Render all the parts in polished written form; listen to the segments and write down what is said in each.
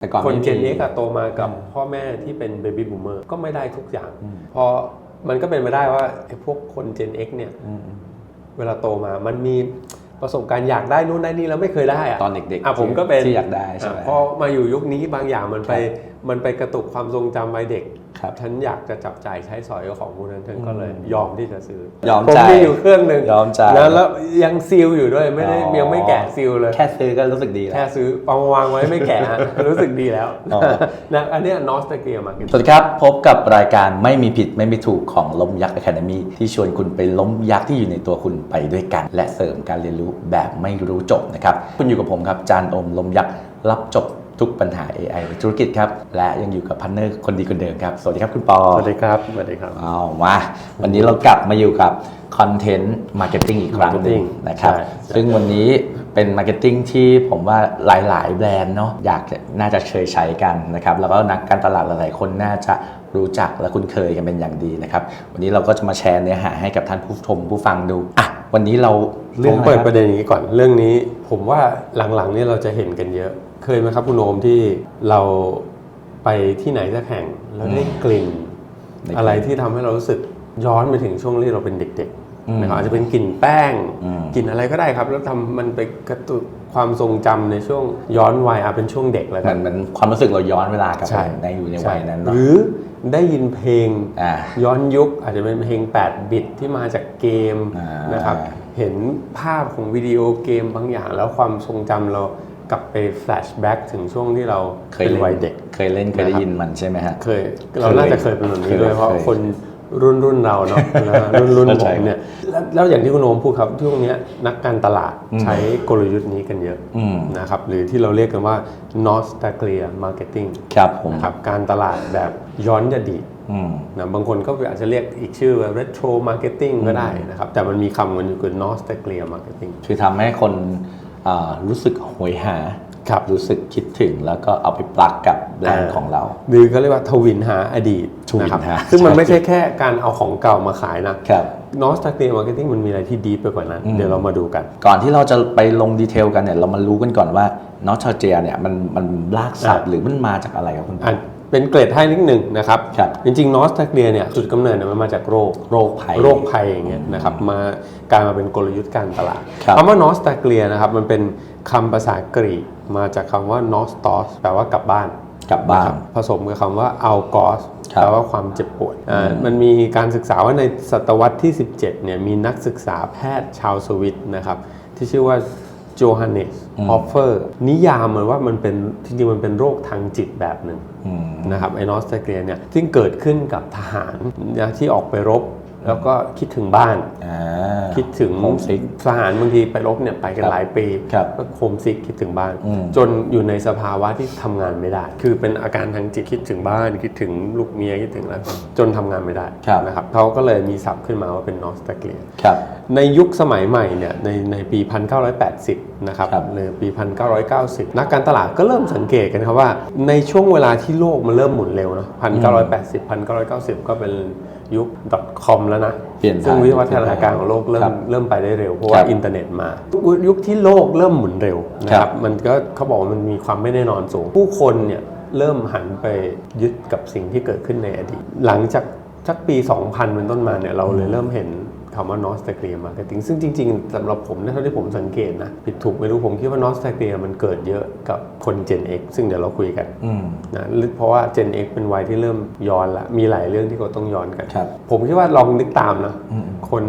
แต่ก่อนคนเจน X โตมากับพ่อแม่ที่เป็นเบบี้บูมเมอร์ก็ไม่ได้ทุกอย่างพอมันก็เป็นไปได้ว่าไอ้พวกคนเจน X เนี่ยเวลาโตมามันมีประสบการณ์อยากได้นู่นได้นี่แล้วไม่เคยได้ตอนเด็กๆผมก็เป็นที่อยากได้ใช่ไหมพอมาอยู่ยุคนี้บางอย่างมันไปกระตุกความทรงจำวัยเด็กฉันอยากจะจับจ่ายใช้สอยของพวกนั้นฉันก็เลยยอมที่จะซื้อยอมผมจ่ายมีอยู่เครื่องหนึ่งยอมจ่ายแล้วยังซีลอยู่ด้วยไม่ได้ยังไม่แกะซีลเลยแค่ซื้อก็รู้สึกดีแล้วแค่ซื้อเอามาวางไว้ไม่แกะ รู้สึกดีแล้วนะอันนี้นอสตาเกียมาร์เก็ตสวัสดีครับพบกับรายการไม่มีผิดไม่มีถูกของล้มยักษ์ Academy ที่ชวนคุณไปล้มยักษ์ที่อยู่ในตัวคุณไปด้วยกันและเสริมการเรียนรู้แบบไม่รู้จบนะครับคุณอยู่กับผมครับจานอมล้มยักษ์รับจบทุกปัญหา AI ในธุรกิจครับและยังอยู่กับพาร์ทเนอร์คนดีคนเดิมครับสวัสดีครับคุณปอสวัสดีครับสวัสดีครับมาวันนี้เรากลับมาอยู่กับคอนเทนต์มาร์เก็ตติ้งอีกครั้งนึงนะครับซึ่งวันนี้เป็นมาร์เก็ตติ้งที่ผมว่าหลายๆแบรนด์เนาะน่าจะเคยใช้กันนะครับแล้วก็นักการตลาดหลายๆคนน่าจะรู้จักและคุ้นเคยกันเป็นอย่างดีนะครับวันนี้เราก็จะมาแชร์เนื้อหาให้กับท่านผู้ชมผู้ฟังดูวันนี้เราผมเปิดประเด็นนี้ก่อนเรื่องนี้ผมว่าหลังๆนี่เราจะเห็นกันเยอะเคยไหมครับคุณโอมที่เราไปที่ไหนสักแห่งแล้วได้กลิ่นอะไรที่ทำให้เรารู้สึกย้อนไปถึงช่วงที่เราเป็นเด็กๆนะครับอาจจะเป็นกลิ่นแป้งกลิ่นอะไรก็ได้ครับแล้วทำมันไปกระตุ้นความทรงจำในช่วงย้อนวัยเป็นช่วงเด็กแล้วกันมันความรู้สึกเราย้อนเวลากลับไปในอยู่ในวัยนั้นหรือได้ยินเพลงย้อนยุคอาจจะเป็นเพลง8 บิตที่มาจากเกมนะครับเห็นภาพของวิดีโอเกมบางอย่างแล้วความทรงจำเรากลับไปแฟลชแบ็กถึงช่วงที่เราเป็นวัยเด็กเคยเล่นเคยได้ยินมันใช่ไหมฮะเคยเราน่าจะเคยเป็นแบบนี้ด้วยเพราะคนรุ่นเราเนาะรุ่นผมเนี่ยแล้วอย่างที่คุณโอมพูดครับช่วงนี้นักการตลาดใช้กลยุทธ์นี้กันเยอะนะครับหรือที่เราเรียกกันว่า nostalgia marketing นะครับการตลาดแบบย้อนอดีตนะบางคนก็อาจจะเรียกอีกชื่อว่า retro marketing ก็ได้นะครับแต่มันมีคำกันอยู่คือ nostalgia marketing คือทำให้คนรู้สึกโหยหารู้สึกคิดถึงแล้วก็เอาไปปลักกับแบรนด์ของเราหรือเขาเรียกว่าทวินหาอดีตนะครับซึ่งมันไม่ใช่แค่การเอาของเก่ามาขายนะนอสตาเกียมาร์เก็ตติ้งมันมีอะไรที่ดีไปกว่านั้นเดี๋ยวเรามาดูกันก่อนที่เราจะไปลงดีเทลกันเนี่ยเรามารู้กันก่อนว่านอสตาเกียเนี่ยมันลากศัพท์หรือมันมาจากอะไรครับคุณเป็นเกรดให้นิดหนึ่งนะครับจริงๆนอสตาเกียเนี่ยจุดกำเนิดมันมาจากโรคภัยอย่างเงี้ยนะครับมากลายมาเป็นกลยุทธ์การตลาดคำว่านอสตาเกียนะครับมันเป็นคำภาษากรีกมาจากคำว่านอสตอสแปลว่ากลับบ้านผสมกับคำว่าอัลกอสแปลว่าความเจ็บปวดมันมีการศึกษาว่าในศตวรรษที่17เนี่ยมีนักศึกษาแพทย์ชาวสวิตนะครับที่ชื่อว่าโจฮันเนสฮอฟเฟอร์นิยามมันว่ามันเป็นจริงๆมันเป็นโรคทางจิตแบบหนึ่งนะครับไอ้นอสตาเกียเนี่ยซึ่งเกิดขึ้นกับทหารที่ออกไปรบแล้วก็คิดถึงบ้านคิดถึงทหารบางทีไปรบเนี่ยไปกันหลายปีก็โฮมซิกคิดถึงบ้านจนอยู่ในสภาวะที่ทำงานไม่ได้คือเป็นอาการทางจิตคิดถึงบ้านคิดถึงลูกเมียคิดถึงอะไรจนทำงานไม่ได้นะครับเขาก็เลยมีศัพท์ขึ้นมาว่าเป็นนอสตาเกียในยุคสมัยใหม่เนี่ยในปี 1980 นะครับในปี 1990 นักการตลาดก็เริ่มสังเกตกันครับว่าในช่วงเวลาที่โลกมันเริ่มหมุนเร็วนะ 1980 1990 ก็เป็นยุค .com แล้วนะซึ่งวิวัฒนาการของโลกเริ่มไปได้เร็วเพราะว่าอินเทอร์เน็ตมายุคที่โลกเริ่มหมุนเร็วนะครับมันก็เขาบอกว่ามันมีความไม่แน่นอนสูงผู้คนเนี่ยเริ่มหันไปยึดกับสิ่งที่เกิดขึ้นในอดีตหลังจากสักปี 2000 เป็นต้นมาเนี่ยเราเลยเริ่มเห็นคำว่า nostalgia marketing ซึ่งจริงๆสำหรับผมเท่าที่ผมสังเกตนะผิดถูกไม่รู้ผมคิดว่า nostalgia มันเกิดเยอะกับคน Gen X ซึ่งเดี๋ยวเราคุยกันนะเพราะว่า Gen X เป็นวัยที่เริ่มย้อนละมีหลายเรื่องที่เขาต้องย้อนกันผมคิดว่าลองนึกตามนะคน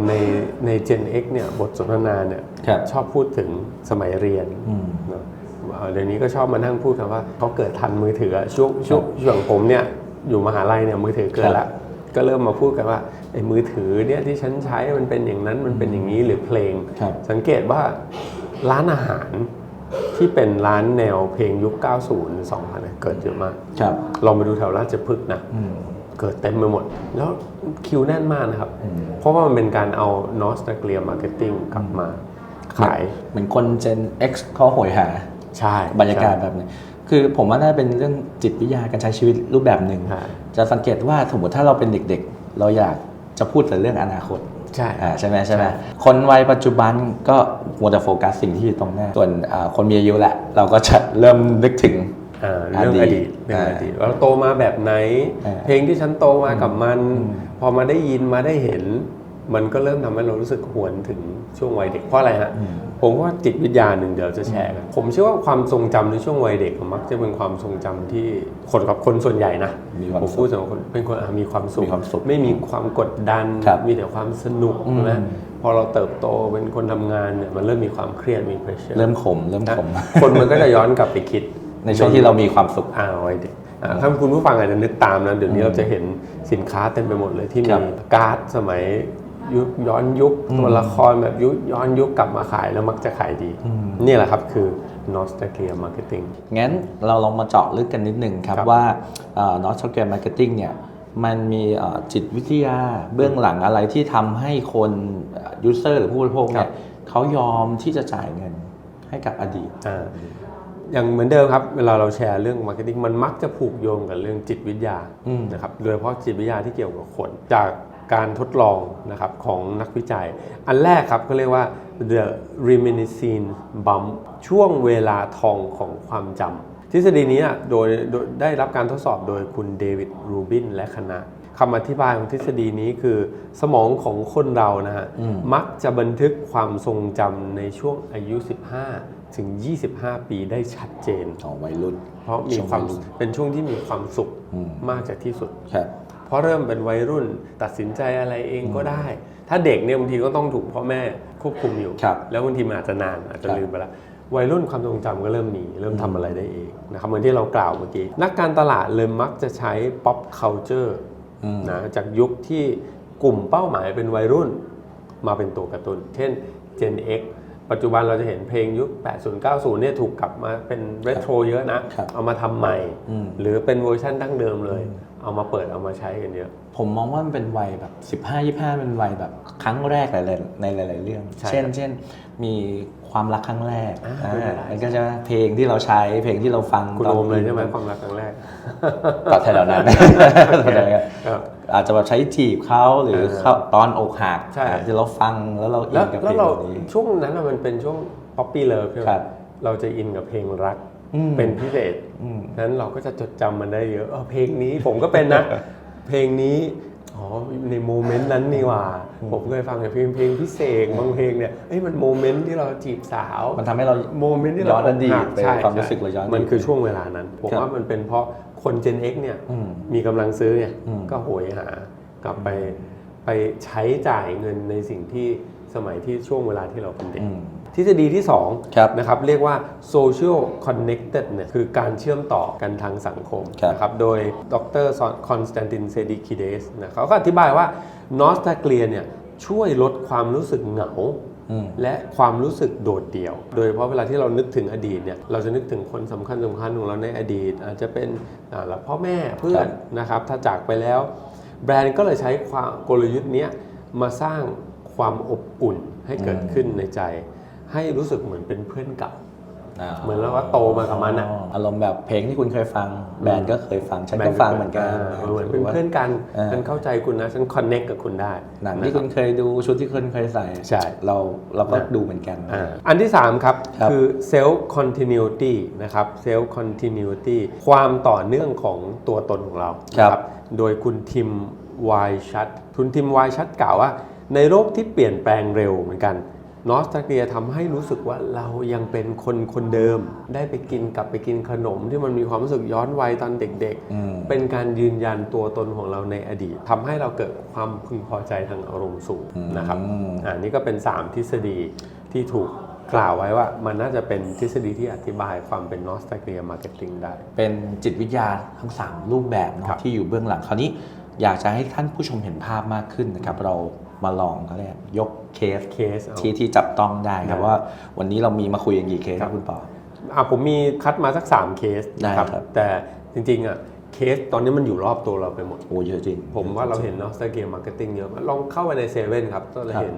ใน Gen X เนี่ยบทสนทนาเนี่ยชอบพูดถึงสมัยเรียนนะเดี๋ยวนี้ก็ชอบมานั่งพูดกันว่าเขาเกิดทันมือถือช่วงผมเนี่ยอยู่มหาลัยเนี่ยมือถือเกิดละก็เริ่มมาพูดกันว่าไอ้มือถือเนี่ยที่ฉันใช้มันเป็นอย่างนั้นมันเป็นอย่างนี้หรือเพลงสังเกตว่าร้านอาหารที่เป็นร้านแนวเพลงยุค 90 2000 เกิดเยอะมากลองไปดูแถวราชพฤกษ์นะเกิดเต็มไปหมดแล้วคิวแน่นมากนะครับเพราะว่ามันเป็นการเอา nostalgia marketing กลับมาขายเหมือนคน Gen X เขาโหยหาใช่บรรยากาศแบบนี้คือผมว่าน่าเป็นเรื่องจิตวิทยาการใช้ชีวิตรูปแบบหนึ่งจะสังเกตว่าสมมติถ้าเราเป็นเด็กๆเราอยากจะพูดแต่เรื่องอนาคตใช่ไหมคนวัยปัจจุบันก็มัวแต่โฟกัสสิ่งที่อยู่ตรงหน้าส่วนคนมีอายุแหละเราก็จะเริ่มนึกถึง เรื่องอดีตว่าเราโตมาแบบไหนเพลงที่ฉันโตมากับมันพอมาได้ยินมาได้เห็นมันก็เริ่มทำให้เรารู้สึกหวนถึงช่วงวัยเด็กเพราะอะไรฮะผมว่าจิตวิทยาหนึ่งเดี๋ยวจะแชร์กันผมเชื่อว่าความทรงจำในช่วงวัยเด็กมักจะเป็นความทรงจำที่คนส่วนใหญ่นะผมพูดสำหรับคนเป็นคนมีความสุขไม่มีความกดดันมีแต่ความสนุกนะพอเราเติบโตเป็นคนทำงานเนี่ยมันเริ่มมีความเครียดมีเพรสเชอร์เริ่มขมคนมันก็จะย้อนกลับไปคิดในช่วงที่เรามีความสุขวัยเด็กถ้าคุณผู้ฟังอาจจะนึกตามนะเดี๋ยวนี้เราจะเห็นสินค้าเต็มไปหมดเลยที่มีการ์ดสมัยย้อนยุคตัวละครแบบย้อนยุคกลับมาขายแล้วมักจะขายดีนี่แหละครับคือ nostalgia marketing งั้นเราลองมาเจาะลึกกันนิดนึงครับว่า nostalgia marketing เนี่ยมันมีจิตวิทยาเบื้องหลังอะไรที่ทำให้คน user หรือผู้บริโภคเนี่ยเขายอมที่จะจ่ายเงินให้กับอดีตอย่างเหมือนเดิมครับเวลาเราแชร์เรื่อง marketing มันมักจะผูกโยงกับเรื่องจิตวิทยานะครับโดยเฉพาะจิตวิทยาที่เกี่ยวกับคนจากการทดลองนะครับของนักวิจัยอันแรกครับก็เรียกว่า the reminiscence bump ช่วงเวลาทองของความจำทฤษฎีนี้โดยได้รับการทดสอบโดยคุณเดวิดรูบินและคณะคำอธิบายของทฤษฎีนี้คือสมองของคนเรานะฮะมักจะบันทึกความทรงจำในช่วงอายุ15ถึง25 ปีได้ชัดเจนวัยรุ่นเพราะมีความเป็นช่วงที่มีความสุขมากจากที่สุดเพราะเริ่มเป็นวัยรุ่นตัดสินใจอะไรเองก็ได้ถ้าเด็กเนี่ยบางทีก็ต้องถูกพ่อแม่ควบคุมอยู่แล้วบางทีมันอาจจะนานอาจจะลืมไปแล้ววัยรุ่นความทรงจำก็เริ่มทำอะไรได้เองนะครับเหมือนที่เรากล่าวเมื่อกี้นักการตลาดเลยมักจะใช้ pop culture นะจากยุคที่กลุ่มเป้าหมายเป็นวัยรุ่นมาเป็นตัวกระตุ้นเช่น Gen X ปัจจุบันเราจะเห็นเพลงยุค 80 90 เนี่ยถูกกลับมาเป็นเรโทรเยอะนะเอามาทำใหม่หรือเป็นเวอร์ชันดั้งเดิมเลยเอามาเปิดเอามาใช้กันเยอะผมมองว่ามันเป็นวัยแบบ15-25เป็นวัยแบบครั้งแรกในหลายๆเรื่องเช่นมีความรักครั้งแรกมันก็จะเพลงที่เราใช้เพลงที่เราฟังคุณโอมเลยใช่ไหมความรักครั้งแรกต่อแถวนั้นอาจจะแบบใช้จีบเขาหรือตอนอกหักที่เราฟังแล้วเราอินกับเพลงนี้ช่วงนั้นมันเป็นช่วง Poppy Love ใช่ไหมเราจะอินกับเพลงรักเป็นพิเศษนั้นเราก็จะจดจำมันได้เยอะเพลงนี้ผมก็เป็นนะเพลงนี้ในโมเมนต์นั้นนี่ว่าผมเคยฟังเพลงพิเศษบางเพลงเนี่ยมันโมเมนต์ที่เราจีบสาวมันทำให้เราโมเมนต์ที่เราย้อนอดีตไปความรู้สึกเราย้อนมันคือช่วงเวลานั้นผมว่ามันเป็นเพราะคน Gen X เนี่ยมีกำลังซื้อเนี่ยก็โหยหากลับไปใช้จ่ายเงินในสิ่งที่สมัยที่ช่วงเวลาที่เราเป็นเด็กทฤษฎีที่2นะครับเรียกว่า social connected เนี่ยคือการเชื่อมต่อกันทางสังคมนะครับโดยดร. คอนสแตนติน เซดิคิเดสนะเขาก็อธิบายว่า nostalgia เนี่ยช่วยลดความรู้สึกเหงาและความรู้สึกโดดเดี่ยวโดยเฉพาะเวลาที่เรานึกถึงอดีตเนี่ยเราจะนึกถึงคนสำคัญของเราในอดีตอาจจะเป็นพ่อแม่เพื่อนนะครับถ้าจากไปแล้วแบรนด์ก็เลยใช้กลยุทธ์นี้มาสร้างความอบอุ่นให้เกิดขึ้นในใจให้รู้สึกเหมือนเป็นเพื่อนเก่าเหมือนเราว่าโตมากับมันอารมณ์แบบเพลงที่คุณเคยฟังแบรนด์ก็เคยฟังฉันก็ฟังเหมือนกันเหมือนเป็นเพื่อนกันฉันเข้าใจคุณนะฉันคอนเนคกับคุณได้หนังที่คุณเคยดูชุดที่คุณเคยใส่ใช่เราก็ดูเหมือนกันอันที่3ครับคือ self continuity นะครับ self continuity ความต่อเนื่องของตัวตนของเราครับโดยคุณทิมไวชัดคุณทิมไวชัดกล่าวว่าในโลกที่เปลี่ยนแปลงเร็วเหมือนกันนอสตาเลียทำให้รู้สึกว่าเรายังเป็นคนเดิมได้กลับไปกินขนมที่มันมีความรู้สึกย้อนวัยตอนเด็กๆเป็นการยืนยันตัวตนของเราในอดีตทำให้เราเกิดความพึงพอใจทางอารมณ์สูงนะครับนี่ก็เป็น3ทฤษฎีที่ถูกกล่าวไว้ว่ามันน่าจะเป็นทฤษฎีที่อธิบายความเป็นนอสตาเลียมาร์เก็ตติ้งได้เป็นจิตวิทยาทั้ง3รูปแบบที่อยู่เบื้องหลังคราวนี้อยากจะให้ท่านผู้ชมเห็นภาพมากขึ้นนะครับเรามาลองเขาเรียกยกเคสที่จับต้องได้ครับว่าวันนี้เรามีมาคุยกันกี่เคสครับคุณปอผมมีคัดมาสัก3เคสนะครับแต่จริงๆเคสตอนนี้มันอยู่รอบตัวเราไปหมดเยอะจริงผมว่าเราเห็นเนาะสเกลมาร์เก็ตติ้งเยอะลองเข้าไปในเซเว่นครับก็จะเห็น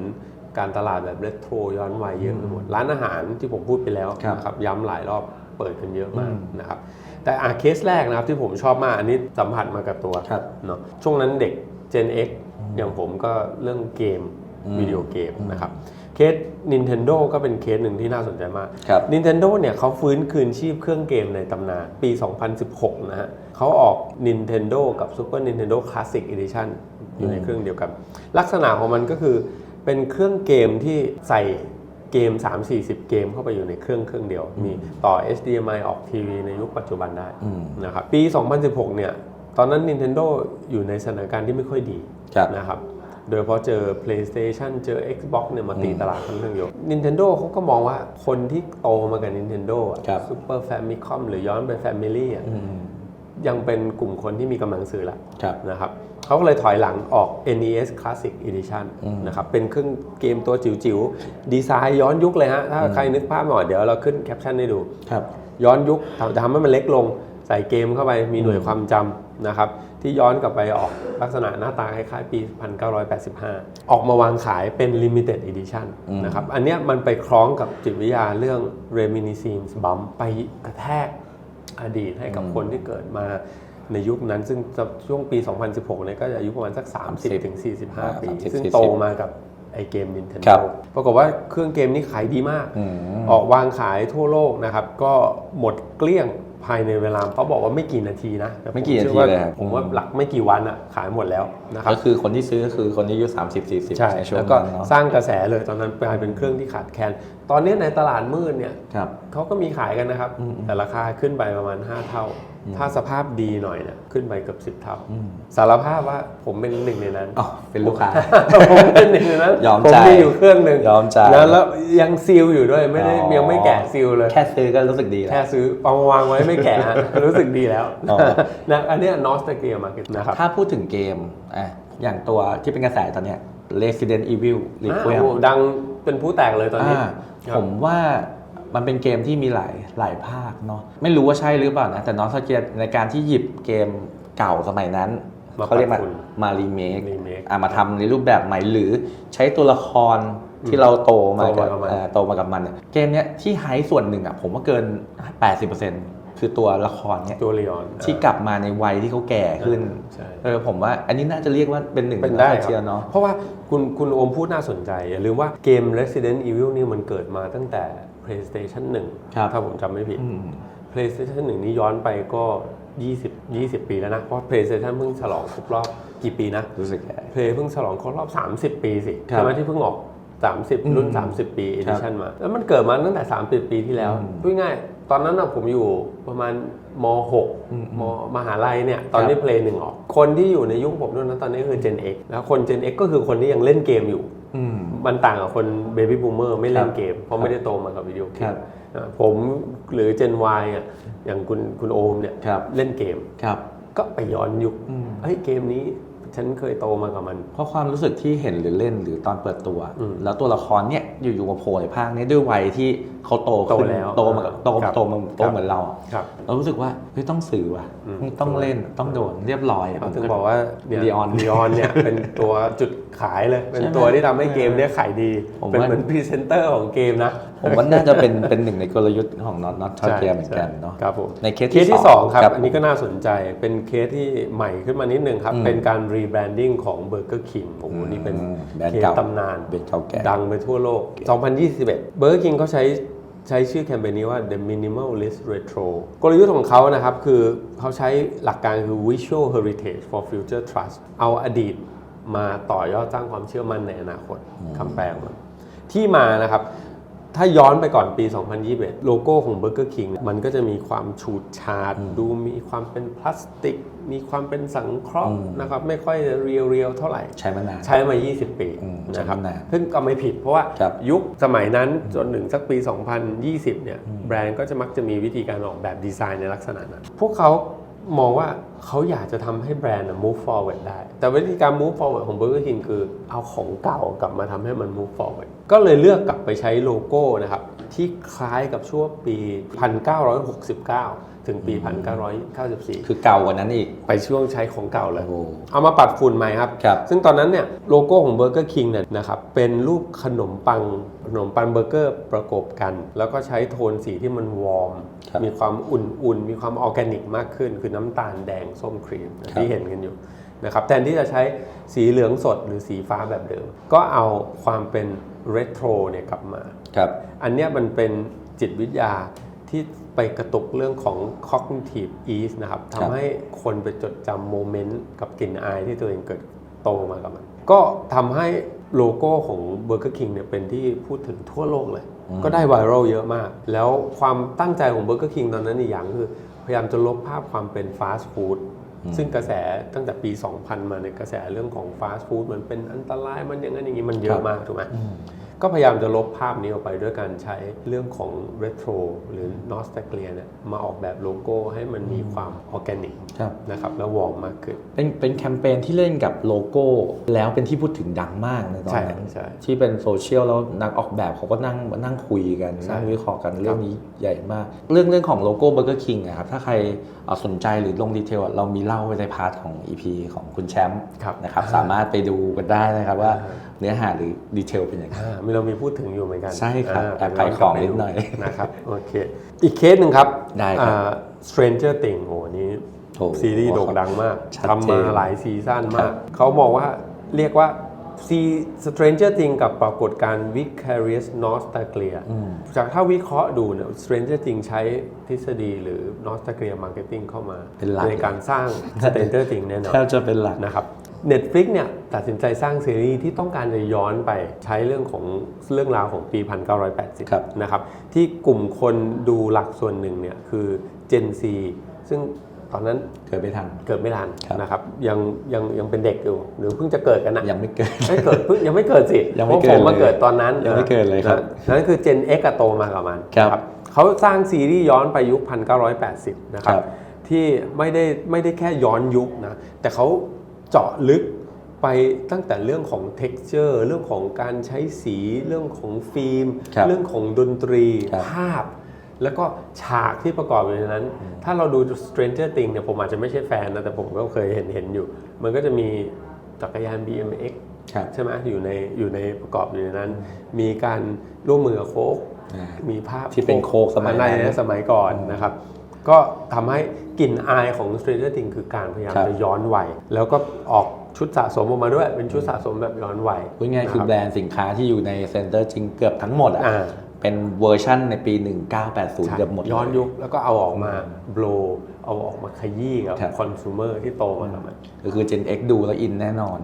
การตลาดแบบเรโทรย้อนวัยเยอะไปหมดร้านอาหารที่ผมพูดไปแล้วนะครับย้ำหลายรอบเปิดกันเยอะมากนะครับแต่เคสแรกนะครับที่ผมชอบมากอันนี้สัมผัสมากับตัวเนาะช่วงนั้นเด็ก Gen X อย่างผมก็เรื่องเกมวิดีโอเกมนะครับ เคส Nintendo ก็เป็นเคสหนึ่งที่น่าสนใจมาก ครับ Nintendo เนี่ยเขาฟื้นคืนชีพเครื่องเกมในตำนานปี 2016 นะฮะเขาออก Nintendo กับ Super Nintendo Classic Edition อยู่ในเครื่องเดียวกัน ลักษณะของมันก็คือเป็นเครื่องเกมที่ใส่เกม 3-40 เกมเข้าไปอยู่ในเครื่องเดียว มีต่อ HDMI ออกทีวีในยุคปัจจุบันได้นะครับปี 2016 เนี่ยตอนนั้น Nintendo อยู่ในสถานการณ์ที่ไม่ค่อยดีนะครับโดยเฉพาะเจอ PlayStation เจอ Xbox เนี่ยมาตีตลาดค่อนข้างเยอะ Nintendo เขาก็มองว่าคนที่โตมากับ Nintendo Super Famicom หรือย้อนไป Family ยังเป็นกลุ่มคนที่มีกำลังซื้อแล้วนะครับเขาก็เลยถอยหลังออก NES Classic Edition นะครับเป็นเครื่องเกมตัวจิ๋วๆดีไซน์ย้อนยุคเลยฮะถ้าใครนึกภาพไม่ออกเดี๋ยวเราขึ้นแคปชั่นให้ดูย้อนยุคจะทำให้มันเล็กลงใส่เกมเข้าไปมีหน่วยความจำนะครับที่ย้อนกลับไปออกลักษณะหน้าตาคล้ายๆปี 1985 ออกมาวางขายเป็น Limited Edition นะครับอันเนี้ยมันไปคล้องกับจิตวิทยาเรื่อง Reminiscence Bump ไปกระแทกอดีตให้กับคนที่เกิดมาในยุคนั้นซึ่งช่วงปี 2016 เนี่ยก็จะอายุประมาณสัก 30-45 ปีซึ่งโตมากับไอเกม Nintendo ปรากฏว่าเครื่องเกมนี้ขายดีมากออกวางขายทั่วโลกนะครับก็หมดเกลี้ยงภายในเวลาเขาบอกว่าไม่กี่นาทีนะไม่กี่นาทีเลยผมว่าหลักไม่กี่วันอะขายหมดแล้วนะครับก็คือคนที่ซื้อคือคนที่อายุ30-40ใช่แล้วก็สร้างกระแสเลยตอนนั้นกลายเป็นเครื่องที่ขาดแคลนตอนนี้ในตลาดมืดเนี่ยเขาก็มีขายกันนะครับแต่ราคาขึ้นไปประมาณ5เท่าถ้าสภาพดีหน่อยเนี่ยขึ้นไปเกือบ10เท่าสารภาพว่าผมเป็นหนึ่งในนั้นเป็นลูกค้าผมเป็นหนึ่งในนั้นผมมีอยู่เครื่องหนึ่งยอมจ่ายแล้วยังซีลอยู่ด้วยไม่ได้ยังไม่แกะซีลเลยแค่ซื้อก็รู้สึกดีแล้วแค่ซื้อเอามาวางไว้ไม่แกะรู้สึกดีแล้วนะอันนี้ Nostalgia Market นะครับถ้าพูดถึงเกมอย่างตัวที่เป็นกระแสตอนเนี้ย Resident Evil Requiem ดังเป็นผู้แตกเลยตอนนี้ผมว่ามันเป็นเกมที่มีหลายภาคเนาะไม่รู้ว่าใช่หรือเปล่านะแต่Nostalgiaในการที่หยิบเกมเก่าสมัยนั้นเขาเรียกมารีเมคมาทำในรูปแบบใหม่หรือใช้ตัวละครที่เราโตมากับมันเกมเนี้ยที่ไฮส่วนหนึ่งผมว่าเกิน 80%คือตัวละครเนี้ยตัวลีออนที่กลับมาในวัยที่เขาแก่ขึ้นผมว่าอันนี้น่าจะเรียกว่าเป็นหนึ่งในเชียร์เนาะเพราะว่าคุณโอมพูดน่าสนใจอย่าลืมว่าเกม Resident Evil นี่มันเกิดมาตั้งแต่ PlayStation 1ถ้าผมจำไม่ผิด PlayStation 1 นี่ย้อนไปก็20 ปีแล้วนะเพราะ PlayStation เพิ่งฉลองครบรอบกี่ปีนะรู้สึกPlay เพิ่งฉลองครบรอบ30 ปีสิใช่ไหมที่เพิ่งออก30รุ่น30 ปี Edition มาแล้วมันเกิดมาตั้งแต่30 ปีที่แล้วพูดง่ายตอนนั้นผมอยู่ประมาณม.6 มหาลัยเนี่ยตอนที่ Play 1 ออกคนที่อยู่ในยุคผมด้วยนะตอนนี้คือ Gen X แล้วคน Gen X ก็คือคนที่ยังเล่นเกมอยู่มันต่างกับคน Baby Boomer ไม่เล่นเกมเพราะไม่ได้โตมากับวิดีโอเกมผมหรือ Gen Y อย่างคุณโอมเนี่ยเล่นเกมก็ไปย้อนยุคเฮ้ยเกมนี้ฉันเคยโตมากับมันเพราะความรู้สึกที่เห็นหรือเล่นหรือตอนเปิดตัวแล้วตัวละครเนี่ยอยู่มาโผล่ในภาคนี้ด้วยวัยที่เขาโตขึ้นโตเหมือนเรารู้สึกว่าเฮ้ยต้องสื่อว่ะต้องเล่นต้องโดนเรียบร้อยถึงบอกว่าลีออนเนี่ยเป็นตัวจุดขายเลยเป็นตัวที่ทำให้เกมนี้ขายดีเป็นเหมือนพรีเซนเตอร์ของเกมนะผมว่าน่าจะเป็นหนึ่งในกลยุทธ์ของNostalgiaเหมือนกันเนาะครับผมในเคสที่2ครับอันนี้ก็น่าสนใจเป็นเคสที่ใหม่ขึ้นมานิดนึงครับเป็นการรีแบรนดิ้งของ Burger King โอ้โหนี่เป็นเคสตำนานดังไปทั่วโลก 2021 Burger King เขาใช้ชื่อแคมเปญนี้ว่า The Minimalist Retro กลยุทธ์ของเขานะครับคือเขาใช้หลักการคือ Visual Heritage for Future Trust เอาอดีตมาต่อยอดสร้างความเชื่อมั่นในอนาคตคำแปลมันที่มานะครับถ้าย้อนไปก่อนปี 2021 โลโก้ของ Burger King มันก็จะมีความฉูดฉาดดูมีความเป็นพลาสติกมีความเป็นสังเคราะห์นะครับไม่ค่อยเรียวเท่าไหร่ใช้มานานใช้มา20 ปีนะครับซึ่งก็ไม่ผิดเพราะว่ายุคสมัยนั้นจนถึงสักปี 2020 เนี่ยแบรนด์ก็จะมักจะมีวิธีการออกแบบดีไซน์ในลักษณะนั้นพวกเขามองว่าเขาอยากจะทำให้แบรนด์ move forward ได้แต่วิธีการ move forward ของ Burger King คือเอาของเก่ากลับมาทำให้มัน move forward ก็เลยเลือกกลับไปใช้โลโก้นะครับที่คล้ายกับช่วงปี 1969 ถึงปี 1994 คือเก่ากว่านั้นอีกไปช่วงใช้ของเก่าเลยเอามาปัดฝุ่นใหม่ครับซึ่งตอนนั้นเนี่ยโลโก้ของ Burger King เนี่ยนะครับเป็นรูปขนมปังเบอร์เกอร์ประกบกันแล้วก็ใช้โทนสีที่มันวอร์มมีความอุ่นๆมีความออร์แกนิกมากขึ้นคือน้ำตาลแดงส้มครีมที่เห็นกันอยู่นะครับแทนที่จะใช้สีเหลืองสดหรือสีฟ้าแบบเดิมก็เอาความเป็น เรโทรเนี่ยกลับมา ครับ อันเนี้ยมันเป็นจิตวิทยาที่ไปกระตุกเรื่องของ cognitive ease นะครับทำให้คนไปจดจำโมเมนต์กับกลิ่นอายที่ตัวเองเกิดโตมากับมันก็ทำให้โลโก้ของ Burger King เนี่ยเป็นที่พูดถึงทั่วโลกเลย ก็ได้ไวรัลเยอะมาก แล้วความตั้งใจของ Burger King ตอนนั้นอีกอย่างคือพยายามจะลบภาพความเป็นฟาสต์ฟู้ดซึ่งกระแสตั้งแต่ปี 2000 มาเนี่ยกระแสเรื่องของฟาสต์ฟู้ดมันเป็นอันตรายมันอย่างนั้นอย่างนี้มันเยอะมากถูกไหมก็พยายามจะลบภาพนี้ออกไปด้วยการใช้เรื่องของเรโทรหรือ nostalgia เนี่ยมาออกแบบโลโก้ให้มันมีความออร์แกนิกนะครับแล้ววอร์มมากขึ้นเป็นแคมเปญที่เล่นกับโลโก้แล้วเป็นที่พูดถึงดังมากในตอนนั้นที่เป็นโซเชียลแล้วนักออกแบบเขาก็นั่งคุยกันนั่งวิเคราะห์กันเรื่องนี้ใหญ่มากเรื่องของโลโก้ Burger King นะครับถ้าใครสนใจหรือลงดีเทลเรามีเล่าไว้ในพาร์ทของ EP ของคุณแชมป์นะครับสามารถไปดูกันได้นะครับว่าเนื้อหาหรือดีเทลเป็นยังไงเรามีพูดถึงอยู่เหมือนกันใช่ครับแอบขายของนิดหน่อยนะครับโอเคอีกเคสหนึ่งครับได้ครับ Stranger Things โหนี้ซีรีส์โด่งดังมากทำมาหลายซีซั่นมากเขาบอกว่าเรียกว่าStranger Things กับปรากฏการณ์ Vicarious Nostalgia จากถ้าวิเคราะห์ดูเนี่ย Stranger Things ใช้ทฤษฎีหรือ Nostalgia Marketing เข้ามาในการสร้าง Stranger Things แน่นอนแทบจะเป็นหลักนะครับ Netflix เนี่ยตัดสินใจสร้างซีรีส์ที่ต้องการจะย้อนไปใช้เรื่องราวของปี 1980 นะครับที่กลุ่มคนดูหลักส่วนหนึ่งเนี่ยคือ Gen Z ซึ่งตอนนั้นเกิดไม่ทันนะครับยังเป็นเด็กอยู่หรือเพิ่งจะเกิดกันนะยังไม่เกิดยังไม่เกิดสิยังไม่เกิดผมมาเกิดตอนนั้นยังไม่เกิดเลยครับนั่นคือ Gen X โตมากับมันครับเขาสร้างซีรีส์ย้อนไปยุค 1980 นะครับที่ไม่ได้แค่ย้อนยุคนะแต่เขาเจาะลึกไปตั้งแต่เรื่องของ texture เรื่องของการใช้สีเรื่องของฟิล์มเรื่องของดนตรีภาพแล้วก็ฉากที่ประกอบอยู่ในนั้น ถ้าเราดู Stranger Things เนี่ยผมอาจจะไม่ใช่แฟนนะแต่ผมก็เคยเห็นอยู่มันก็จะมีจักรยาน BMX ใช่ไหมอยู่ในประกอบอยู่ในนั้นมีการร่วมมือกับโค้กมีภาพที่เป็นโค้กสมัยก่อนนะครับก็ทำให้กลิ่นอายของ Stranger Things คือการพยายามจะย้อนวัยแล้วก็ออกชุดสะสมออกมาด้วยเป็นชุดสะสมแบบย้อนวัยพูดง่ายคือแบรนด์สินค้าที่อยู่ในเซ็นเตอร์จริงเกือบทั้งหมดเป็นเวอร์ชั่นในปี 1980 เกือบหมดย้อนยุคแล้วก็เอาออกมาโบลเอาออกมาขยี้กับคอน sumer ที่โตมาแล้วก็คือ Gen X ดูแล้วอินแน่นอน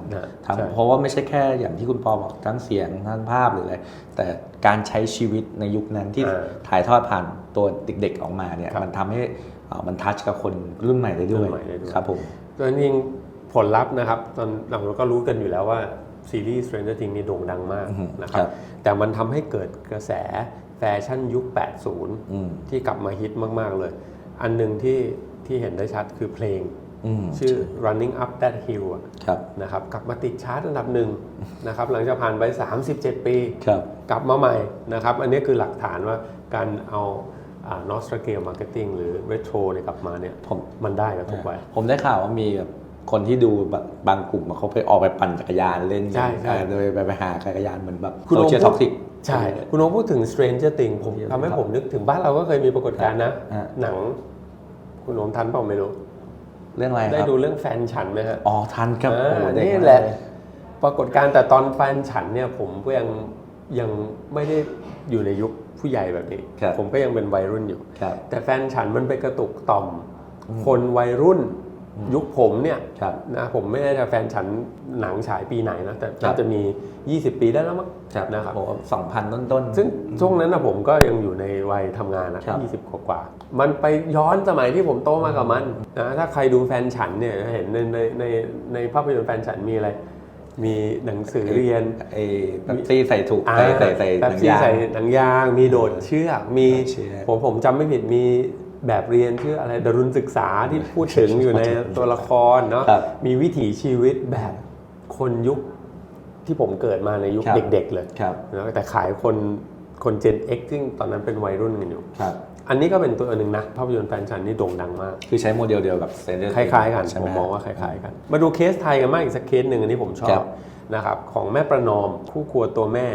เพราะว่าไม่ใช่แค่อย่างที่คุณปอบอกทั้งเสียงทั้งภาพหรืออะไรแต่การใช้ชีวิตในยุคนั้นที่ถ่ายทอดผ่านตัวเด็กๆออกมาเนี่ยมันทำให้มันทัชกับคนรุ่นใหม่ได้ด้วยครับผมตัวจริงผลลัพธ์นะครับตอนเราก็รู้กันอยู่แล้วว่าซีรีส์ Stranger Things นี่โด่งดังมากนะครับแต่มันทำให้เกิดกระแสแฟชั่นยุค 80 ที่กลับมาฮิตมากๆเลยอันนึงที่เห็นได้ชัดคือเพลงชื่อ Running Up That Hill นะครับกลับมาติดชาร์ตอันดับหนึ่งนะครับหลังจากผ่านไป 37 ปีกลับมาใหม่นะครับอันนี้คือหลักฐานว่าการเอาNostalgia Marketing หรือ Retro เนี่ยกลับมาเนี่ยมันได้กับทุกวัยผมได้ข่าวว่ามีแบบคนที่ดูบางกลุ่มเขาไปออกไปปั่นจักรยานเล่นโดยไปหาจักรยานเหมือนแบบโซเชียลท็อกซิกใช่คุณโอพูดถึง Stranger Things ผมทำให้ผมนึกถึงบ้านเราก็เคยมีปรากฏการณ์นะหนังคุณโอทันเปล่าไม่รู้เรื่องอะไรครับได้ดูเรื่องแฟนฉันไหมฮะทันครับนี่แหละปรากฏการณ์แต่ตอนแฟนฉันเนี่ยผมก็ยังไม่ได้อยู่ในยุคผู้ใหญ่แบบนี้ผมก็ยังเป็นวัยรุ่นอยู่แต่แฟนฉันมันไปกระตุกต่อมคนวัยรุ่นยุคผมเนี่ยนะผมไม่ได้จะแฟนฉันหนังฉายปีไหนนะแต่น่าจะมี20 ปีได้แล้วมั้งนะครับ2000 ต้นซึ่งช่วงนั้นนะผมก็ยังอยู่ในวัยทำงานนะ20 กว่ามันไปย้อนสมัยที่ผมโตมากับมันนะถ้าใครดูแฟนฉันเนี่ยเห็นในภาพยนตร์แฟนฉันมีอะไรมีหนังสือเรียนแบบซี่ใส่ถุงใส่หนังยางใส่หนังยางมีโดดเชือกมีผมจำไม่ผิดมีแบบเรียนชื่ออะไรดรุณศึกษาที่พูดถึงอยู่ในตัวละครเนาะมีวิถีชีวิตแบบคนยุคที่ผมเกิดมาในยุคเด็กๆเลยแต่ขายคน Gen X ซึ่งตอนนั้นเป็นวัยรุ่นกันอยู่อันนี้ก็เป็นตัวหนึ่งนะภาพยนตร์แฟนฉันนี่โด่งดังมากคือใช้โมเดลเดียวกับคล้ายๆกันผมมองว่าคล้ายๆกันมาดูเคสไทยกันมากอีกสักเคสหนึ่งอันนี้ผมชอบนะครับของแม่ประนอมคู่ครัวตัวแม่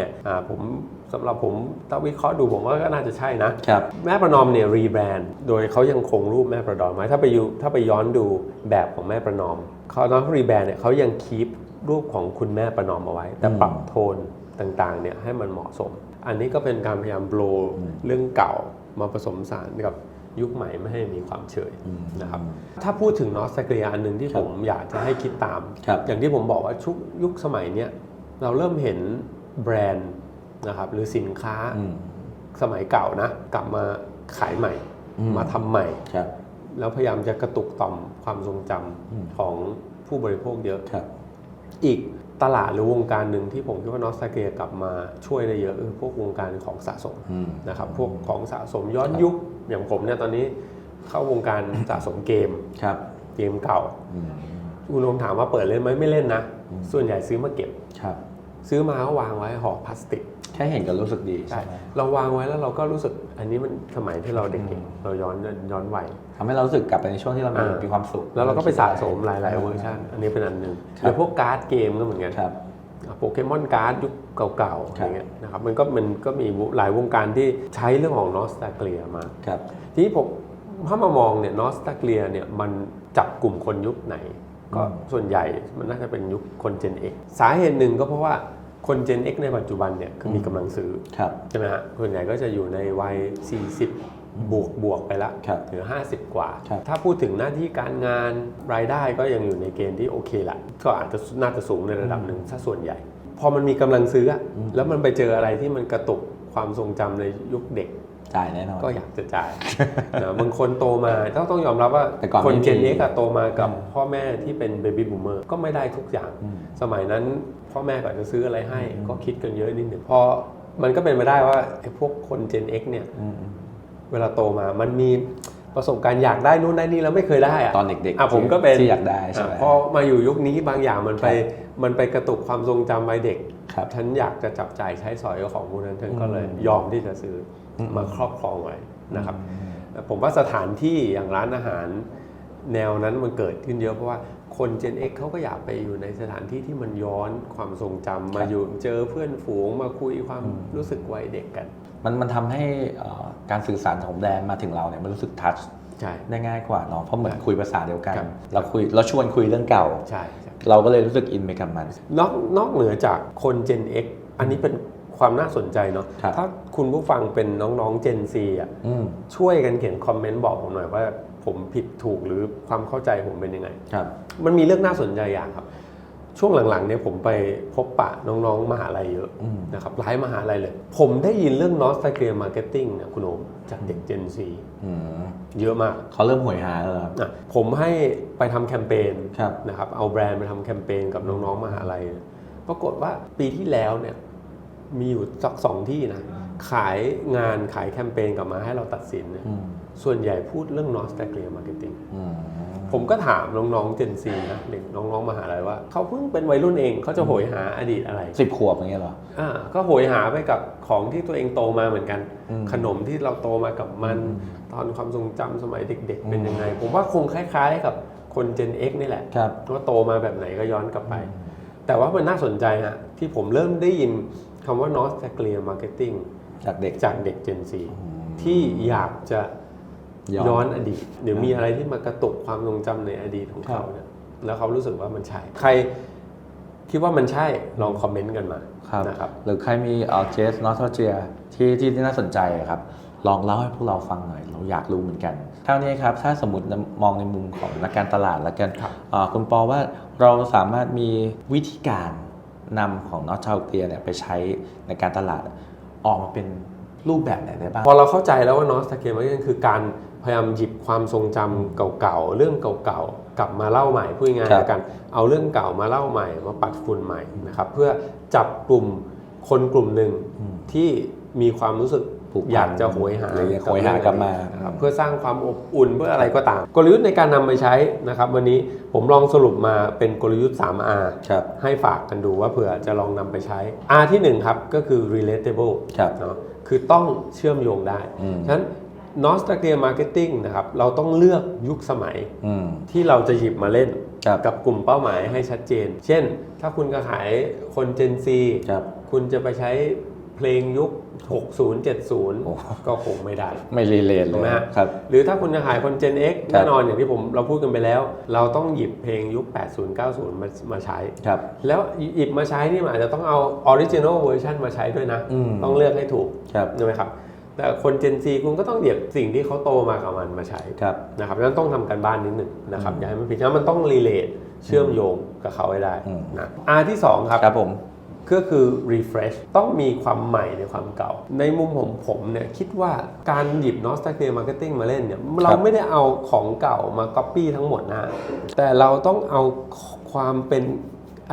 ผมสำหรับผมถ้าวิเคราะห์ดูผมว่าก็น่าจะใช่นะแม่ประนอมเนี่ยรีแบรนด์โดยเขายังคงรูปแม่ประนอมไว้ถ้าไปย้อนดูแบบของแม่ประนอมเขาตอนรีแบรนด์เนี่ยเขายังคีปรูปของคุณแม่ประนอมเอาไว้แต่ปรับโทน ต่างๆเนี่ยให้มันเหมาะสมอันนี้ก็เป็นการพยายามโบรเรื่องเก่ามาผสมผสานกับยุคใหม่ไม่ให้มีความเฉยนะครับถ้าพูดถึงนอสตาเลียอันหนึ่งที่ผมอยากจะให้คิดตามอย่างที่ผมบอกว่ายุคสมัยเนี้ยเราเริ่มเห็นแบรนด์นะครับหรือสินค้าสมัยเก่านะกลับมาขายใหม่มาทำใหม่แล้วพยายามจะกระตุกต่อมความทรงจำของผู้บริโภคเยอะอีกตลาดหรือวงการหนึ่งที่ผมคิดว่านอสตาเลียกลับมาช่วยได้เยอะคือพวกวงการของสะสมนะครับพวกของสะสมย้อนยุคอย่างผมเนี่ยตอนนี้เข้าวงการสะสมเกมเกมเก่าคุณลองถามว่าเปิดเล่นไหมไม่เล่นนะส่วนใหญ่ซื้อมาเก็บซื้อมาก็วางไว้ห่อพลาสติกแค่เห็นก็รู้สึกดีใช่ไหมเราวางไว้แล้วเราก็รู้สึกอันนี้มันสมัยที่เราเด็กๆเราย้อนวัยทำให้เรารู้สึกกลับไปในช่วงที่เรามีความสุขแล้วเราก็ไปสะสมหลายๆเวอร์ชันอันนี้เป็นอันหนึ่งหรือพวกการ์ดเกมก็เหมือนกันโปเกมอนการ์ดยุคเก่าๆอะไรเงี้ยนะครับมันก็มีหลายวงการที่ใช้เรื่องของนอสตาเลียมาทีนี้ผมถ้ามามองเนี่ยนอสตาเลียเนี่ยมันจับกลุ่มคนยุคไหนก็ส่วนใหญ่มันน่าจะเป็นยุคคน Gen X สาเหตุหนึ่งก็เพราะว่าคน Gen X ในปัจจุบันเนี่ยคือมีกำลังซื้อใช่ไหมฮะส่วนใหญ่ก็จะอยู่ในวัย40บวกไปละถึง50กว่าถ้าพูดถึงหน้าที่การงานรายได้ก็ยังอยู่ในเกณฑ์ที่โอเคละก็อาจจะน่าจะสูงในระดับหนึ่งถ้าส่วนใหญ่พอมันมีกำลังซื้อแล้วมันไปเจออะไรที่มันกระตุกความทรงจำในยุคเด็กจ่ายแน่นอนก็อยากจะจ่ายบางคนโตมาต้องยอมรับว่าคน Gen X โตมากับพ่อแม่ที่เป็น Baby Boomer ก็ไม่ได้ทุกอย่างสมัยนั้นพ่อแม่ก่อนจะซื้ออะไรให้ก็คิดกันเยอะนิดหนึ่งพอมันก็เป็นไปได้ว่าไอ้พวกคน Gen X เนี่ยเวลาโตมามันมีประสบการณ์อยากได้นู่นได้นี่แล้วไม่เคยได้ตอนเด็กๆผมก็เป็นที่อยากได้ใช่ไหมพอมาอยู่ยุคนี้บางอย่างมันไปกระตุกความทรงจำวัยเด็กฉันอยากจะจับจ่ายใช้สอยของพวกนั้นฉันก็เลยยอมที่จะซื้อมาครอบครองไว้นะครับผมว่าสถานที่อย่างร้านอาหารแนวนั้นมันเกิดขึ้นเยอะเพราะว่าคน Gen X เขาก็อยากไปอยู่ในสถานที่ที่มันย้อนความทรงจำมาอยู่เจอเพื่อนฝูงมาคุยความรู้สึกวัยเด็กกันมันทำให้การสื่อสารของแบรนด์มาถึงเราเนี่ยมันรู้สึกทัชได้ง่ายกว่าเนาะเพราะเหมือนคุยภาษาเดียวกันเราชวนคุยเรื่องเก่าเราก็เลยรู้สึกอินไปกับมันนอกเหนือจากคน Gen X อันนี้เป็นความน่าสนใจเนาะถ้าคุณผู้ฟังเป็นน้องๆ Gen Z ช่วยกันเขียนคอมเมนต์บอกผมหน่อยว่าผมผิดถูกหรือความเข้าใจผมเป็นยังไงมันมีเรื่องน่าสนใจอย่างครับช่วงหลังๆเนี่ยผมไปพบปะน้องๆมหาลัยเยอะนะครับหลายมหาลัยเลยผมได้ยินเรื่อง Nostalgia Marketing เนี่ยคุณโอมจากเด็ก Gen Z เยอะมากเขาเริ่มหวยหาแล้วครับผมให้ไปทำแคมเปญนะครับเอาแบรนด์ไปทำแคมเปญกับน้องๆมหาลัยปรากฏว่าปีที่แล้วเนี่ยมีอยู่สัก2ที่นะขายแคมเปญกลับมาให้เราตัดสินเนี่ยส่วนใหญ่พูดเรื่อง Nostalgia Marketing ผมก็ถามน้องๆ Gen Z นะเด็กน้องๆมหาลัยว่าเขาเพิ่งเป็นวัยรุ่นเองเขาจะโหยหาอดีตอะไร10 ขวบอย่างเงี้ยเหรอก็โหยหาไปกับของที่ตัวเองโตมาเหมือนกันขนมที่เราโตมากับมันตอนความทรงจำสมัยเด็กๆเป็นยังไงผมว่าคงคล้ายๆกับคน Gen X นี่แหละว่าโตมาแบบไหนก็ย้อนกลับไปแต่ว่ามันน่าสนใจฮะที่ผมเริ่มได้ยินคำว่า Nostalgia Marketing จากเด็ก Gen Z ที่อยากจะย้อนอดีตหรือมีอะไรที่มากระตุกความทรงจำในอดีตของเขาเนี่ยแล้วเขารู้สึกว่ามันใช่ใครคิดว่ามันใช่ลองคอมเมนต์กันมานะครับหรือใครมีเคส Nostalgia ที่น่าสนใจครับลองเล่าให้พวกเราฟังหน่อยเราอยากรู้เหมือนกันเท่านี้ครับถ้าสมมติมองในมุมของนักการตลาดแล้วกันคุณปอว่าเราสามารถมีวิธีการนำของ Nostalgia เนี่ยไปใช้ในการตลาดออกมาเป็นรูปแบบไหนได้บ้างพอเราเข้าใจแล้วว่า Nostalgia มันคือการพยายามหยิบความทรงจำเก่าๆเรื่องเก่าๆกลับมาเล่าใหม่พูดง่ายๆกันเอาเรื่องเก่ามาเล่าใหม่มาปัดฝุ่นใหม่นะครับเพื่อจับกลุ่มคนกลุ่มหนึ่งที่มีความรู้สึกอยากจะโหยหากลับมาเพื่อสร้างความอบอุ่นเพื่ออะไรก็ตามกลยุทธ์ในการนำไปใช้นะครับวันนี้ผมลองสรุปมาเป็นกลยุทธ์ 3R ให้ฝากกันดูว่าเผื่อจะลองนำไปใช้ R ที่1ครับก็คือ relatable เนาะคือต้องเชื่อมโยงได้ฉะนั้น Nostalgia Marketing นะครับเราต้องเลือกยุคสมัยที่เราจะหยิบมาเล่นกับกลุ่มเป้าหมายให้ชัดเจนเช่นถ้าคุณจะขายคน Gen Z คุณจะไปใช้ เพลงยุค 60 70 ก็คงไม่ได้ ไม่รีเลทเลย นะฮะ ครับ หรือถ้าคุณจะขายคน Gen X ครับ แน่นอนอย่างที่เราพูดกันไปแล้ว เราต้องหยิบเพลงยุค 80 90 มาใช้ ครับ แล้วหยิบมาใช้นี่มันอาจจะต้องเอา Original Version มาใช้ด้วยนะ ต้องเลือกให้ถูก ครับ ใช่ไหมครับ แต่คน Gen Z คุณก็ต้องหยิบสิ่งที่เขาโตมากับมันมาใช้ ครับ นะครับดังนั้นต้องทำการบ้านนิดหนึ่งนะครับอย่าให้มันผิดฉะนั้นมันต้องรีเลทเชื่อมโยงกับเขาให้ได้นะ R ที่ 2 ครับ ครับผม ก็คือ refresh ต้องมีความใหม่ในความเก่า ในมุมของผมเนี่ยคิดว่าการหยิบ nostalgia marketing มาเล่นเนี่ยเราไม่ได้เอาของเก่ามา copy ทั้งหมดนะแต่เราต้องเอาความเป็น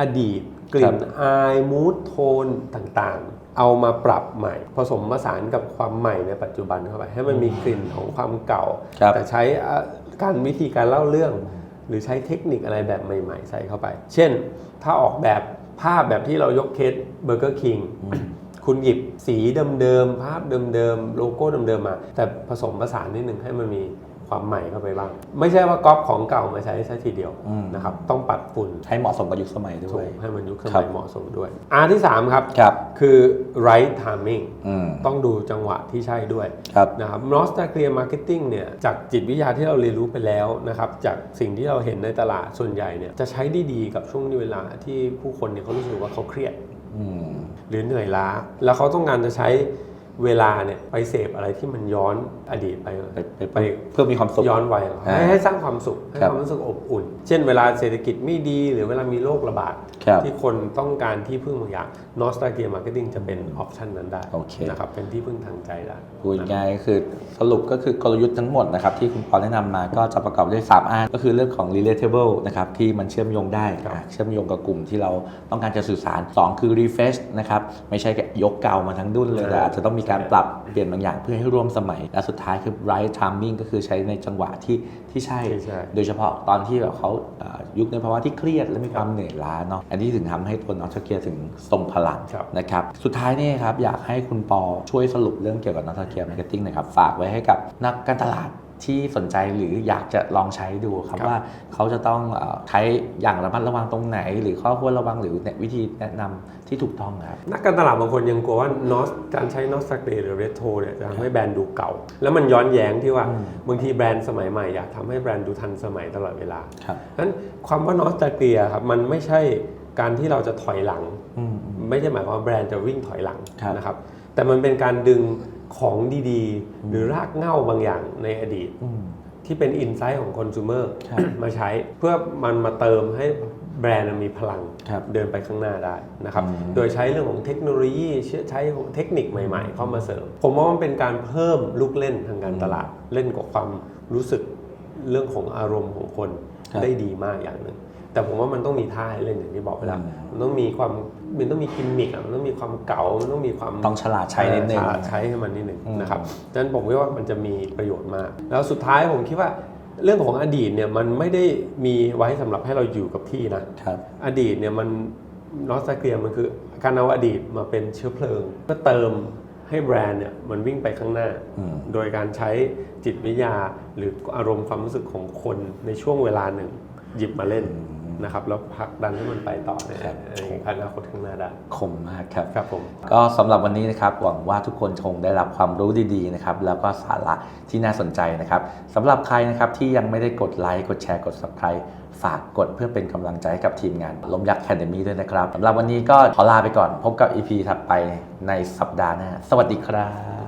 อดีตกลิ่นอายมูดโทนต่างๆเอามาปรับใหม่ผสมผสานกับความใหม่ในปัจจุบันเข้าไปให้มันมีกลิ่นของความเก่าแต่ใช้วิธีการเล่าเรื่องหรือใช้เทคนิคอะไรแบบใหม่ๆใส่เข้าไปเช่นถ้าออกแบบภาพแบบที่เรายกเคสเบอร์เกอร์คิงคุณหยิบสีเดิมๆภาพเดิมๆโลโก้เดิมๆมาแต่ผสมผสานนิดนึงให้มันมีความใหม่เข้าไปบ้างไม่ใช่ว่าก๊อปของเก่ามาใช้ทีเดียวนะครับต้องปัดฝุ่น ให้เหมาะสมกับยุคสมัยด้วย ให้มันยุคสมัยเหมาะสมด้วยอันที่ 3 ครับ ครับ คือ right timing ต้องดูจังหวะที่ใช่ด้วย ครับ นะครับ nostalgia marketing เนี่ยจากจิตวิทยาที่เราเรียนรู้ไปแล้วนะครับจากสิ่งที่เราเห็นในตลาดส่วนใหญ่เนี่ยจะใช้ได้ดีกับช่วงเวลาที่ผู้คนเนี่ยเขารู้สึกว่าเขาเครียดหรือเหนื่อยล้าแล้วเขาต้องการจะใช้เวลาเนี่ยไปเสพอะไรที่มันย้อนอดีตไปเพื่อมีความสุขย้อนวัยให้สร้างความสุขให้ความรู้สึกอบอุ่นเช่นเวลาเศรษฐกิจไม่ดีหรือเวลามีโรคระบาดที่คนต้องการที่พึ่งบางอย่าง nostalgia marketing จะเป็นออปชันนั้นได้นะครับเป็นที่พึ่งทางใจได้พูดง่ายก็คือสรุปก็คือกลยุทธ์ทั้งหมดนะครับที่คุณปอแนะนำมาก็จะประกอบด้วย3 อันก็คือเรื่องของ relatable นะครับที่มันเชื่อมโยงได้เชื่อมโยงกับกลุ่มที่เราต้องการจะสื่อสาร2คือ refresh นะครับไม่ใช่ยกเก่ามาทั้งดุ้นเลยแต่อาจจะต้องมีการปรับเปลี่ยนบางอย่างเพื่อให้ร่วมสมัยและสุดท้ายคือ right timing ก็คือใช้ในจังหวะที่ใช่โดยเฉพาะตอนที่แบบเขายุคในภาวะที่เครียดและมีความเหนื่อยล้าเนาะอันนี้ถึงทำให้ตัวnostalgiaถึงทรงพลังนะครับสุดท้ายนี่ครับอยากให้คุณปอช่วยสรุปเรื่องเกี่ยวกับnostalgia marketing นะครับฝากไว้ให้กับนักการตลาดที่สนใจหรืออยากจะลองใช้ดูครับว่าเขาจะต้องใช้อย่างระมัดระวังตรงไหนหรือข้อควรระวังหรือวิธีแนะนำที่ถูกต้องครับนักการตลาดบางคนยังกลัวว่าการใช้ nostalgia หรือ retro เนี่ยจะทำให้แบรนด์ดูเก่าแล้วมันย้อนแย้งที่ว่าบางทีแบรนด์สมัยใหม่อยากทำให้แบรนด์ดูทันสมัยตลอดเวลานั้นความว่า nostalgia ครับมันไม่ใช่การที่เราจะถอยหลังไม่ใช่หมายความว่าแบรนด์จะวิ่งถอยหลังนะครับแต่มันเป็นการดึงของดีๆหรือรากเหง้าบางอย่างในอดีตที่เป็นอินไซต์ของคอน sumer มาใช้เพื่อมันมาเติมให้แบรนด์มีพลังเดินไปข้างหน้าได้นะครับโดยใช้เรื่องของเทคโนโลยีใช้เทคนิคใหม่ๆเข้ามาเสริมผมว่ามันเป็นการเพิ่มลูกเล่นทางการตลาดเล่นกับความรู้สึกเรื่องของอารมณ์ของคนได้ดีมากอย่างหนึ่งแต่ผมว่ามันต้องมีท่าให้เล่นอย่างที่บอกไปแล้วมันต้องมีกิมมิคมันต้องมีความเก๋ามันต้องมีความต้องฉลาดใช้นิดนึงใช้ให้มันนิดนึงนะครับดังนั้นผมคิดว่ามันจะมีประโยชน์มากแล้วสุดท้ายผมคิดว่าเรื่องของอดีตเนี่ยมันไม่ได้มีไว้สำหรับให้เราอยู่กับที่นะอดีตเนี่ยมันnostalgiaมันคือการเอาอดีตมาเป็นเชื้อเพลิงเพื่อเติมให้แบรนด์เนี่ยมันวิ่งไปข้างหน้าโดยการใช้จิตวิทยาหรืออารมณ์ความรู้สึกของคนในช่วงเวลาหนึ่งหยิบมาเล่นนะครับแล้วผลักดันให้มันไปต่อในอนาคตข้างหน้าได้คมมากครับครับผมก็สำหรับวันนี้นะครับหวังว่าทุกคนคงได้รับความรู้ดีๆนะครับแล้วก็สาระที่น่าสนใจนะครับสำหรับใครนะครับที่ยังไม่ได้กดไลค์กดแชร์กด Subscribe ฝากกดเพื่อเป็นกำลังใจให้กับทีมงานล้มยักษ์ Academy ด้วยนะครับสำหรับวันนี้ก็ขอลาไปก่อนพบกับ EP ถัดไปในสัปดาห์หน้าสวัสดีครับ